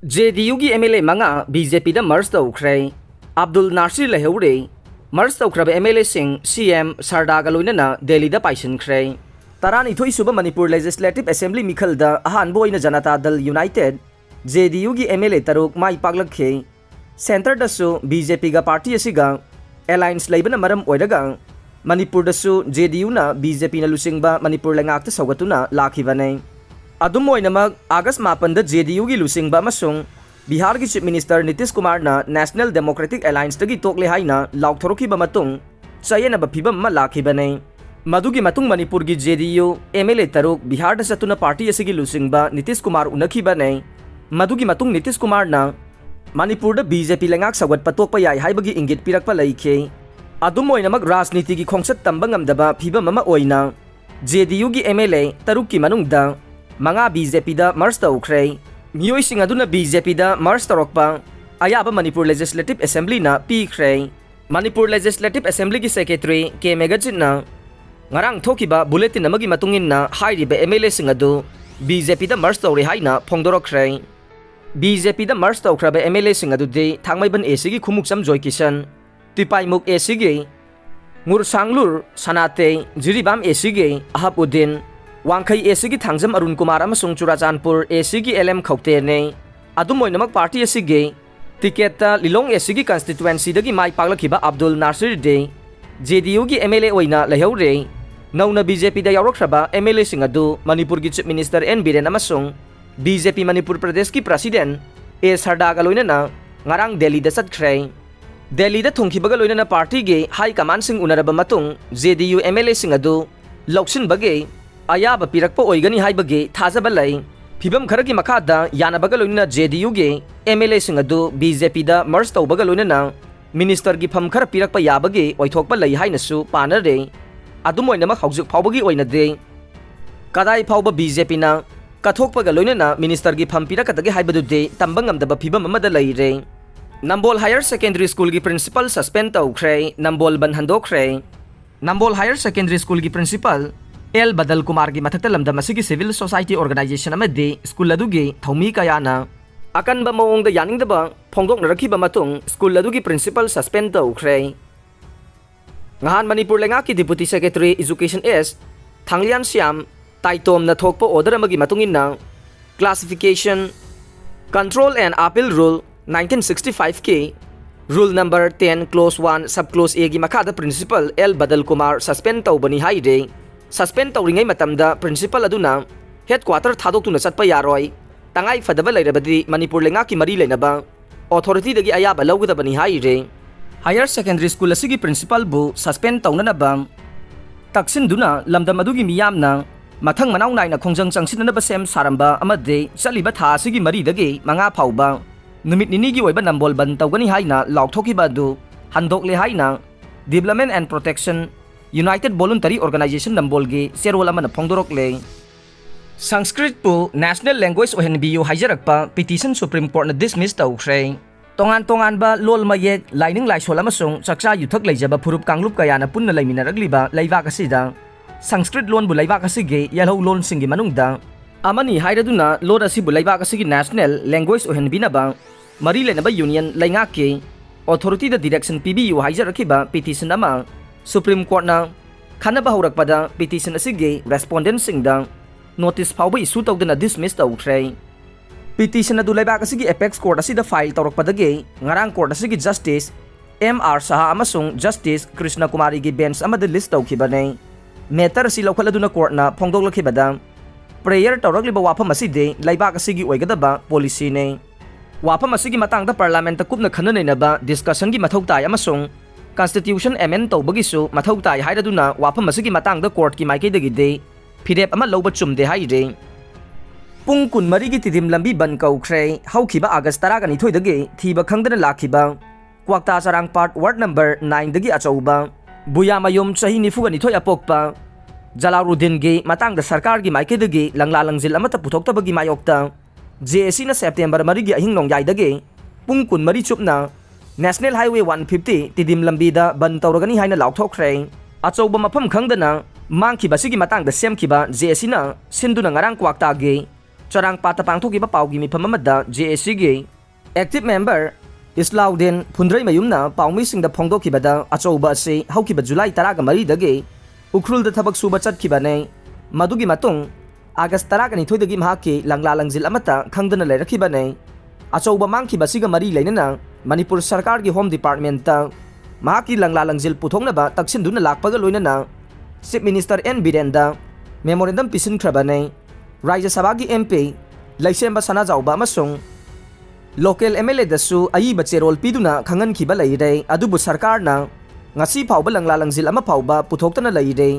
JDU की MLA मंगा BJP दा मर्ज तौख्रे अब्दुल नासिर लेहौरे मर्ज तौख्रब MLA सिंह CM सरदागा लोइनना दिल्ली दा पाइसनख्रे तरानिथोई सुब मणिपुर लेजिस्लेटिव असेंबली मिखल दा अहानबो ओइना जनता दल यूनाइटेड JDU की MLA तरुक माई पागलखे सेंटर दसु BJP गा पार्टी असिगा एलायंस लेबना मरम ओइरगा मणिपुर दसु JDU ना BJP ना लुसिंगबा मणिपुर लेंगाक्ता सौगतुना लाखिबने अदुम ओइनमक आगस्ट 8 JDU की लुसिंगबा मसुंग बिहार की चीफ मिनिस्टर नीतीश कुमार ना नेशनल डेमोक्रेटिक अलायंस तगी तोकले हाइना लाउथोरखिबा मतुंग चयनबा फिबम मा लाखिबने मधुगी मतुंग मणिपुर की JDU MLA तरुक बिहार दा चतुना पार्टी असिगी लुसिंगबा नीतीश कुमार उनखिबने मधुगी मतुंग नीतीश कुमार ना मणिपुर दा BJP लेंगाक सगत पतोकपा याय हाइबगी इंगित पिरकपा लैखे अदुम ओइनमक राजनीति की खोंगसत तंबा ngamdaba फिबम अमा ओइना JDU की MLA तरुक की मनुंगदा मंगा BJP दा मर्ज तौख्रे मियोइसिंग अदुना BJP दा मर्ज तौरकपा अयाबा मणिपुर लेजिस्लेटिव असेंबली ना पीख्रे मणिपुर लेजिस्लेटिव असेंबली की सेक्रेटरी के magazine ngarang thokiba bulletin amagi matungin na hairiba MLA sing adu BJP da mars tawre haina phongdorokre BJP da mars tawkraba MLA sing adu de thangmaiban AC gi khumukcham joy kisan tipaimuk AC gi ngursanglur sanate jiribam AC gi ahabuddin wangkhai AC gi thangjam arun kumar amasung churachandpur AC gi LM khokte ne adumoinamak party AC gi ticket ta lilong AC gi constituency dagi mai paglakhiba abdul nasir de JDU की MLA ओइना लेहौरे नौना BJP दा यावरख्रबा MLA Singh अदु मणिपुर की chief minister N Biren अमसुंग BJP Manipur Pradesh की प्रेसिडेंट A सरदागा लोइनना ngarang दिल्ली दा चतख्रे दिल्ली दा थुंखिबगा लोइनना पार्टी गे हाई कमान सिंह उनरबा मतुंग JDU MLA सिंह अदु लौक्सिन बगे अयाबा पिरकपा ओइगनी हाइबगे थाजबा लै फिबम खरगी मखादा यानबगा लोइनना JDU गे MLA सिंह अदु BJP दा मर्ज तौबगा लोइनना मिनिस्टर की फम खर पिरकपा याबगे ओइथोकपा लै हाइनसु पानरे अदुम ओइनमक हौजुक फावबगी ओइनदे कदाई फावबा BJP ना कथोकपगा लोइनना मिनिस्टर की फम पिरकदगे हाइबदुदे तंबा ngamdaba फिबम अमदा लैरे नंबोल हायर सेकेंडरी स्कूल की प्रिंसिपल सस्पेंड तौख्रे नंबोल बन हंदोख्रे नंबोल हायर सेकेंडरी स्कूल की प्रिंसिपल L बदल कुमार की मथक्ता लमदम असिगी सिविल सोसाइटी ऑर्गेनाइजेशन अमदे स्कूल अदुगे थौमी कयाना अकनबा मओंगदा यानिंगदबा फोंगदोकनरखिबा मतुंग स्कूल अदुगी प्रिंसिपल सस्पेंड तौख्रे nghan manipur lenga ki deputy secretary education S thanglian siam taitom na thokpa order amagi matungin na classification control and appeal rule 1965 ke rule number 10 clause 1 sub clause A gi makhada principal L badal kumar suspend tawbani haide suspend tawringai matamda principal aduna headquarter thadok tuna chatpa yaroi tangai fadaba lairabadi manipur lenga ki mari leinaba authority dagi ayaba lawgdabani haire higher secondary school asigi principal bu suspend tawnanaba taksin duna lamdam adugi miyamna mathang manau naina khongjang changsinanaba sem saramba amade chaliba tha asigi mari dagi manga phauba numit nini gi oiba nambol ban tawgani haina lauthokiba du handokle haina development and protection united voluntary organization nambol gi serol amana phongdorokle Sanskrit पु national language ओहनबियु हाइजरकपा petition supreme court न dismiss तौख्रे तोंगान तोंगान बा लोल मयेक लाइनिंग लाइसोल अमसुंग चक्चा युथक लैजबा फुरुप कांगलुप कयाना पुन्ना लैमिनरगलिबा लैवाक असिदा संस्कृत लोन बु लैवाक असिगे यलौ लोन सिंगी मनुंगदा अमनी हाइरदुना लोन असिबु लैवाक असिगी नेशनल लैंग्वेज ओहनबिनाबा मरी लेनबा यूनियन लैंगा के अथॉरिटी द डायरेक्शन पीबीयु हाइजरखिबा पिटिशन अमा सुप्रीम कोर्ट न खनबा हौरकपदा पिटिशन असिगे रेस्पोंडेंट सिंगदा नोटिस फाउबा इशू तौदना डिसमिस तौख्रे पिटिशन अदु लैबाक असिगी एपेक्स कोर्ट असिदा फाइल तौरकपदगे ngarang कोर्ट असिगी जस्टिस MR साहा अमसुंग जस्टिस कृष्ण कुमारी की बेंच अमद लिस्ट तौखिबने मेटर असि लौखलदुना कोर्टना फोंदोकलखिबदा प्रेयर तौरकलिबा वाफम असिदे लैबाक असिगी ओइगदबा पॉलिसी ने वाफम असिगी मतंगदा पार्लियामेंट कुपना खननैनबा डिस्कशन की मथौ ताय अमसुंग कॉन्स्टिट्यूशन अमेंड तौबगिसु मथौ ताय हाइरदुना वाफम असिगी मतंगदा कोर्ट की माइकेदगिदे फिरेप अमा लौबा चुमदे हाइरे पुंग कुनमरी की तिदिम लंबी बन कौख्रे हौखिबा अगस्त 12 दगे थीबा खंगदना लाखिबा क्वाक्ता चारांग पार्ट वार्ड नंबर 9 दगी अचौबा बुयामयुम चही 92 अपोकपा जलालुद्दीन गे मतंगदा सरकार की माइकेदगी लंगला लंगजिल अमता पुथोक्तबगी मायोक्ता JSC ना सेप्टेम्बर 3 गी अहिंग नोंगयाई दगे पुंग कुनमरी चुपना नेशनल हाईवे 150 तिदिम लंबी दा बन तौरगनी हाइना लाउथोख्रे अचौबा मफम खंगदना मांगखिबा सिगी मतंगदा सेमखिबा JSC ना सिंदुना ngarang क्वाक्ता गे ꯆꯔꯥꯡꯄꯥꯠꯇ ꯄꯥꯡꯊꯣꯛꯈꯤꯕ ꯄꯥꯎꯒꯤ ꯃꯤꯐꯝ ꯑꯃꯗ JACꯒꯤ ꯑꯦꯛꯇꯤꯕ ꯃꯦꯝꯕꯔ ꯏꯁꯂꯥꯎꯗꯤꯟ ꯐꯨꯟꯗ꯭ꯔꯩꯃꯌꯨꯝꯅ ꯄꯥꯎꯃꯤꯁꯤꯡꯗ ꯐꯣꯡꯗꯣꯛꯈꯤꯕꯗ ꯑꯆꯧꯕ ꯑꯁꯤ ꯍꯧꯈꯤꯕ ꯖꯨꯂꯥꯏ 13ꯗꯒꯤ ꯎꯈ꯭ꯔꯨꯜꯗ ꯊꯕꯛ ꯁꯨꯕ ꯆꯠꯈꯤꯕꯅꯤ꯫ ꯃꯗꯨꯒꯤ ꯃꯇꯨꯡ ꯑꯥꯒꯁ 12ꯗꯒꯤ ꯃꯍꯥꯛꯀꯤ ꯂꯪꯂꯥ ꯂꯪꯖꯤꯜ ꯑꯃꯠꯇ ꯈꯪꯗꯅ ꯂꯩꯔꯛꯈꯤꯕꯅꯤ꯫ ꯑꯆꯧꯕ ꯃꯥꯡꯈꯤꯕꯁꯤꯒ ꯃꯔꯤ ꯂꯩꯅꯅ ꯃꯅꯤꯄꯨꯔ ꯁꯔꯀꯥꯔꯒꯤ ꯍꯣꯝ ꯗꯤꯄꯥꯔꯠꯃꯦꯟꯇ ꯃꯍꯥꯛꯀꯤ ꯂꯪꯂꯥ ꯂꯪꯖꯤꯜ ꯄꯨꯊꯣꯛꯅꯕ ꯇꯛꯁꯤꯟꯗꯨꯅ ꯂꯥꯛꯄꯒ ꯂꯣꯏꯅꯅ ꯆꯤꯞ ꯃꯤꯅꯤꯁꯇꯔ N ꯕꯤꯔꯦꯟꯗ ꯃꯦꯃꯣꯔꯦꯟꯗꯝ ꯄꯤꯁꯤꯟꯈ꯭ꯔꯕꯅꯤ꯫ ꯔꯥꯖ꯭ꯌ ꯁꯚꯥꯒꯤ MP ꯂꯩꯁꯦꯝꯕ ꯁꯅꯥꯖꯥꯎꯕ ꯑꯃꯁꯨꯡ ꯂꯣꯀꯦꯜ MLAꯗꯁꯨ ꯑꯏꯕ ꯆꯦꯔꯣꯜ ꯄꯤꯗꯨꯅ ꯈꯪꯍꯟꯈꯤꯕ ꯂꯩꯔꯦ꯫ ꯑꯗꯨꯕꯨ ꯁꯔꯀꯥꯔꯅ ꯉꯁꯤ ꯐꯥꯎꯕ ꯂꯪꯂꯥ ꯂꯪꯖꯤꯜ ꯑꯃ ꯐꯥꯎꯕ ꯄꯨꯊꯣꯛꯇꯅ ꯂꯩꯔꯦ꯫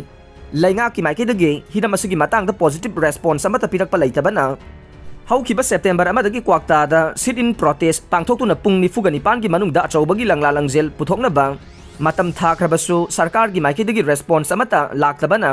ꯂꯩꯉꯥꯛꯀꯤ ꯃꯥꯏꯀꯩꯗꯒꯤ ꯍꯤꯔꯝ ꯑꯁꯤꯒꯤ ꯃꯇꯥꯡꯗ ꯄꯣꯖꯤꯇꯤꯕ ꯔꯦꯁꯄꯣꯟꯁ ꯑꯃꯠꯇ ꯄꯤꯔꯛꯄ ꯂꯩꯇꯕꯅ ꯍꯧꯈꯤꯕ ꯁꯦꯞꯇꯦꯝꯕꯔ 1ꯗꯒꯤ ꯀ꯭ꯋꯥꯛꯇꯥꯗ ꯁꯤꯠ ꯏꯟ ꯄ꯭ꯔꯣꯇꯦꯁ ꯄꯥꯡꯊꯣꯛꯇꯨꯅ ꯄꯨꯡ 49ꯒꯤ ꯃꯅꯨꯡꯗ ꯑꯆꯧꯕꯒꯤ ꯂꯪꯂꯥ ꯂꯪꯖꯦꯜ ꯄꯨꯊꯣꯛꯅꯕ ꯃꯇꯝ ꯊꯥꯈ꯭ꯔꯕꯁꯨ ꯁꯔꯀꯥꯔꯒꯤ ꯃꯥꯏꯀꯩꯗꯒꯤ ꯔꯦꯁꯄꯣꯟꯁ ꯑꯃꯠꯇ ꯂꯥꯛꯇꯕꯅ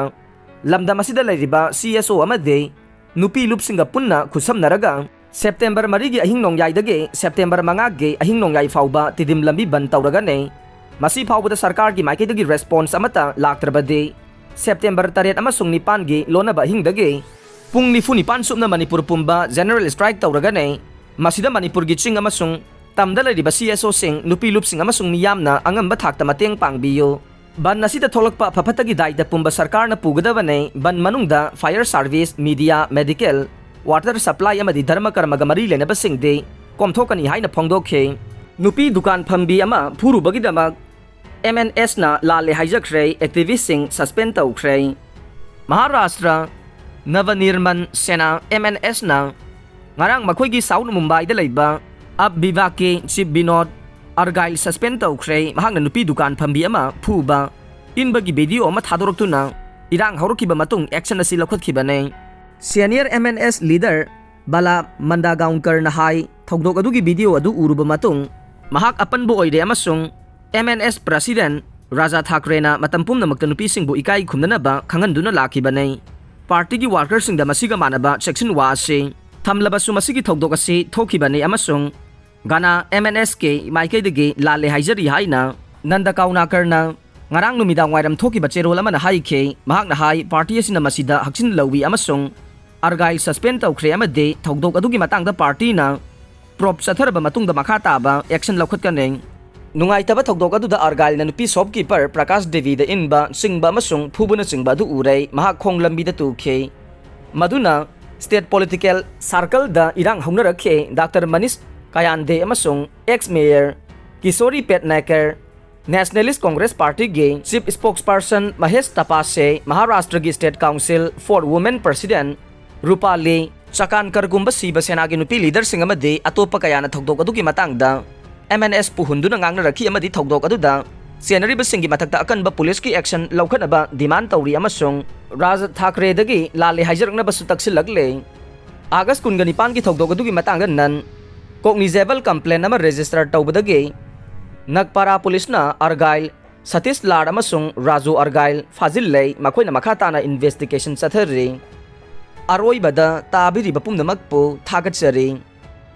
ꯂꯝꯗꯝ ꯑꯁꯤꯗ ꯂꯩꯔꯤꯕ CSO ꯑꯃꯗꯤ ꯅꯨꯄꯤ ꯂꯨꯞꯁꯤꯡꯒ ꯄꯨꯟꯅ ꯈꯨꯠꯁꯝꯅꯔꯒ ꯁꯦꯞꯇꯦꯝꯕꯔ 4ꯒꯤ ꯑꯍꯤꯡ ꯅꯣꯡꯌꯥꯏꯗꯒꯤ ꯁꯦꯞꯇꯦꯝꯕꯔ 5ꯒꯤ ꯑꯍꯤꯡ ꯅꯣꯡꯌꯥꯏ ꯐꯥꯎꯕ ꯇꯤꯗꯤꯝ ꯂꯝꯕꯤ ꯕꯟ ꯇꯧꯔꯒꯅꯤ꯫ ꯃꯁꯤ ꯐꯥꯎꯕꯗ ꯁꯔꯀꯥꯔꯒꯤ ꯃꯥꯏꯀꯩꯗꯒꯤ ꯔꯦꯁꯄꯣꯟꯁ ꯑꯃꯠꯇ ꯂꯥꯛꯇ꯭ꯔꯕꯗꯤ ꯁꯦꯞꯇꯦꯝꯕꯔ 8 ꯑꯃꯁꯨꯡ 9ꯒꯤ ꯂꯣꯟꯅꯕ ꯑꯍꯤꯡꯗꯒꯤ ꯄꯨꯡ 94 ꯁꯨꯞꯅ ꯃꯅꯤꯄꯨꯔ ꯄꯨꯝꯕ ꯖꯦꯅꯔꯦꯜ ꯁ꯭ꯇ꯭ꯔꯥꯏꯛ ꯇꯧꯔꯒꯅꯤ꯫ ꯃꯁꯤꯗ ꯃꯅꯤꯄꯨꯔꯒꯤ ꯆꯤꯡ ꯑꯃꯁꯨꯡ ꯇꯝꯗ ꯂꯩꯔꯤꯕ CSOꯁꯤꯡ, ꯅꯨꯄꯤ ꯂꯨꯞꯁꯤꯡ ꯑꯃꯁꯨꯡ ꯃꯤꯌꯥꯝꯅ ꯑꯉꯝꯕ ꯊꯥꯛꯇ ꯃꯇꯦꯡ ꯄꯥꯡꯕꯤꯌꯨ꯫ ꯕꯟ ꯑꯁꯤꯗ ꯊꯣꯛꯂꯛꯄ ꯑꯐ-ꯐꯠꯇꯒꯤ ꯗꯥꯏꯇ ꯄꯨꯝꯕ ꯁꯔꯀꯥꯔꯅ ꯄꯨꯒꯗꯕꯅꯤ꯫ ꯕꯟ ꯃꯅꯨꯡꯗ Fire service, media, medical, water supply ꯑꯃꯗꯤ ꯙꯔꯃ ꯀꯔꯃꯒ ꯃꯔꯤ ꯂꯩꯅꯕꯁꯤꯡꯗꯤ ꯀꯣꯝꯊꯣꯛꯀꯅꯤ ꯍꯥꯏꯅ ꯐꯣꯡꯗꯣꯛꯈꯤ꯫ ꯅꯨꯄꯤ ꯗꯨꯀꯥꯟ ꯐꯝꯕꯤ ꯑꯃ ꯐꯨꯔꯨꯕꯒꯤꯗꯃꯛ MNSꯅ ꯂꯥꯜꯂꯦ ꯍꯥꯏꯖꯈ꯭ꯔꯦ, ꯑꯦꯛꯇꯤꯚꯤꯁꯁꯤꯡ ꯁꯁꯄꯦꯟ ꯇꯧꯈ꯭ꯔꯦ꯫ ꯃꯍꯥꯔꯥꯁꯇ꯭ꯔ ꯅꯕꯅꯤꯔꯃꯟ ꯁꯦꯅꯥ MNSꯅ ꯉꯔꯥꯡ ꯃꯈꯣꯏꯒꯤ ꯁꯥꯎꯠ ꯃꯨꯝꯕꯥꯏꯗ ꯂꯩꯕ ꯑꯞ ꯕꯤꯚꯥꯒꯀꯤ ꯆꯤꯞ ꯕꯤꯅꯣꯗ ꯑꯔꯒꯥꯏꯜ ꯁꯁꯄꯦꯟ ꯇꯧꯈ꯭ꯔꯦ꯫ ꯃꯍꯥꯛꯅ ꯅꯨꯄꯤ ꯗꯨꯀꯥꯟ ꯐꯝꯕꯤ ꯑꯃ ꯐꯨꯕ, ꯏꯟꯕꯒꯤ ꯚꯤꯗꯤꯑꯣ ꯑꯃ ꯊꯥꯗꯣꯔꯛꯇꯨꯅ ꯏꯔꯥꯡ ꯍꯧꯔꯛꯈꯤꯕ ꯃꯇꯨꯡ ꯑꯦꯛꯁꯟ ꯑꯁꯤ ꯂꯧꯈꯠꯈꯤꯕꯅꯤ꯫ ꯁꯤꯅꯤꯌꯔ MNS ꯂꯤꯗꯔ ꯕꯥꯂꯥ ꯃꯟꯗꯥꯒꯥꯎꯟꯀꯔꯅ ꯍꯥꯏ ꯊꯧꯗꯣꯛ ꯑꯗꯨꯒꯤ ꯚꯤꯗꯤꯑꯣ ꯑꯗꯨ ꯎꯔꯨꯕ ꯃꯇꯨꯡ ꯃꯍꯥꯛ ꯑꯄꯟꯕ ꯑꯣꯏꯔꯦ ꯑꯃꯁꯨꯡ MNS ꯄ꯭ꯔꯁꯤꯗꯦꯟꯠ ꯔꯥꯖꯥ ꯊꯥꯀ꯭ꯔꯦꯅ ꯃꯇꯝ ꯄꯨꯝꯅꯃꯛꯇ ꯅꯨꯄꯤꯁꯤꯡꯕꯨ ꯏꯀꯥꯏ ꯈꯨꯝꯅꯅꯕ ꯈꯪꯍꯟꯗꯨꯅ ꯂꯥꯛꯈꯤꯕꯅꯤ꯫ ꯄꯥꯔꯇꯤꯒꯤ ꯋꯥꯔꯀꯔꯁꯤꯡꯗ ꯃꯁꯤꯒ ꯃꯥꯟꯅꯕ ꯆꯦꯛꯁꯤꯟꯋꯥ ꯑꯁꯤ ꯊꯝꯂꯕꯁꯨ ꯃꯁꯤꯒꯤ ꯊꯧꯗꯣꯛ ꯑꯁꯤ ꯊꯣꯛꯈꯤꯕꯅꯤ ꯑꯃꯁꯨꯡ ꯒꯥꯅꯥ MNSꯀꯤ ꯃꯥꯏꯀꯩꯗꯒꯤ ꯂꯥꯜꯂꯦ ꯍꯥꯏꯖꯔꯤ ꯍꯥꯏꯅ ꯅꯟꯗ ꯀꯥꯎꯅꯥꯀꯔꯅ ꯉꯔꯥꯡ ꯅꯨꯃꯤꯗꯥꯡ ꯋꯥꯏꯔꯝ ꯊꯣꯛꯈꯤꯕ ꯆꯦꯔꯣꯜ ꯑꯃꯅ ꯍꯥꯏꯈꯤ꯫ ꯃꯍꯥꯛꯅ ꯍꯥꯏ ꯄꯥꯔꯇꯤ ꯑꯁꯤꯅ ꯃꯁꯤꯗ ꯍꯛꯆꯤꯟ ꯂꯧꯏ ꯑꯃꯁꯨꯡ ꯑꯔꯒꯥꯏꯜ ꯁꯁꯄꯦꯟ ꯇꯧꯈ꯭ꯔꯦ ꯑꯃꯗꯤ ꯊꯧꯗꯣꯛ ꯑꯗꯨꯒꯤ ꯃꯇꯥꯡꯗ ꯄꯥꯔꯇꯤꯅ ꯄ꯭ꯔꯣꯕ ꯆꯠꯊꯔꯕ ꯃꯇꯨꯡꯗ ꯃꯈꯥ ꯇꯥꯕ ꯑꯦꯛꯁꯟ ꯂꯧꯈꯠꯀꯅꯤ꯫ ꯅꯨꯡꯉꯥꯏꯇꯕ ꯊꯧꯗꯣꯛ ꯑꯗꯨꯗ ꯑꯔꯒꯥꯏꯜꯅ ꯅꯨꯄꯤ ꯁꯣꯞꯀꯤꯄꯔ ꯄ꯭ꯔꯀꯥꯁ ꯗꯦꯕꯤꯗ ꯏꯟꯕ, ꯆꯤꯡꯕ ꯑꯃꯁꯨꯡ ꯐꯨꯕꯅꯆꯤꯡꯕ ꯑꯗꯨ ꯎꯔꯦ꯫ ꯃꯍꯥꯛ ꯈꯣꯡ ꯂꯝꯕꯤꯗ ꯇꯨꯈꯤ, ꯃꯗꯨꯅ ꯁ꯭ꯇꯦꯠ ꯄꯣꯂꯤꯇꯤꯀꯦꯜ ꯁꯥꯔꯀꯜꯗ ꯏꯔꯥꯡ ꯍꯧꯅꯔꯛꯈꯤ꯫ ꯗꯥꯛꯇꯔ ꯃꯅꯤꯁ ꯀꯥꯌꯥꯟꯗꯦ ꯑꯃꯁꯨꯡ ex mayor Kishori Pednekar, nationalist congress ꯄꯥꯔꯇꯤꯒꯤ ꯆꯤꯞ ꯁ꯭ꯄꯣꯛꯁꯄꯔꯁꯟ ꯃꯍꯦꯁ ꯇꯄꯥꯁꯦ, ꯃꯍꯥꯔꯥꯁꯇ꯭ꯔꯒꯤ state council for women president Rupali ꯆꯀꯥꯟꯀꯔꯒꯨꯝꯕ ꯁꯤꯕ ꯁꯦꯅꯥꯒꯤ ꯅꯨꯄꯤ ꯂꯤꯗꯔꯁꯤꯡ ꯑꯃꯗꯤ ꯑꯇꯣꯞꯄ ꯀꯌꯥꯅ ꯊꯧꯗꯣꯛ ꯑꯗꯨꯒꯤ ꯃꯇꯥꯡꯗ MNS ꯄꯨꯍꯨꯟꯗꯨꯅ ꯉꯥꯡꯅꯔꯛꯈꯤ ꯑꯃꯗꯤ ꯊꯧꯗꯣꯛ ꯑꯗꯨꯗ ꯆꯦꯟꯅꯔꯤꯕꯁꯤꯡꯒꯤ ꯃꯊꯛꯇ ꯑꯀꯟꯕ ꯄꯨꯂꯤꯁꯀꯤ ꯑꯦꯛꯁꯟ ꯂꯧꯈꯠꯅꯕ ꯗꯤꯃꯥꯟ ꯇꯧꯔꯤ ꯑꯃꯁꯨꯡ ꯔꯥꯖ ꯊꯥꯀ꯭ꯔꯦꯗꯒꯤ ꯂꯥꯜꯂꯦ ꯍꯥꯏꯖꯔꯛꯅꯕꯁꯨ ꯇꯛꯁꯤꯜꯂꯛꯂꯦ꯫ ꯑꯥꯒꯁ 29ꯒꯤ ꯊꯧꯗꯣꯛ ꯑꯗꯨꯒꯤ ꯃꯇꯥꯡꯗ ꯅꯟ ꯀꯣꯒꯅꯤꯖꯦꯕꯜ ꯀꯝꯄ꯭ꯂꯦꯟ ꯑꯃ ꯔꯦꯖꯤꯁꯇꯔ ꯇꯧꯕꯗꯒꯤ ꯅꯒꯄꯥꯔꯥ ꯄꯨꯂꯤꯁꯅ ꯑꯔꯒꯥꯏꯜ, ꯁꯇꯤꯁ ꯂꯥꯔ ꯑꯃꯁꯨꯡ ꯔꯥꯖꯨ ꯑꯔꯒꯥꯏꯜ ꯐꯥꯖꯤꯜꯂꯦ꯫ ꯃꯈꯣꯏꯅ ꯃꯈꯥ ꯇꯥꯅ ꯏꯟꯚꯦꯁꯇꯤꯒꯦꯁꯟ ꯆꯠꯊꯔꯤ꯫ ꯑꯔꯣꯏꯕꯗ ꯇꯥꯕꯤꯔꯤꯕ ꯄꯨꯝꯅꯃꯛꯄꯨ ꯊꯥꯒꯠꯆꯔꯤ꯫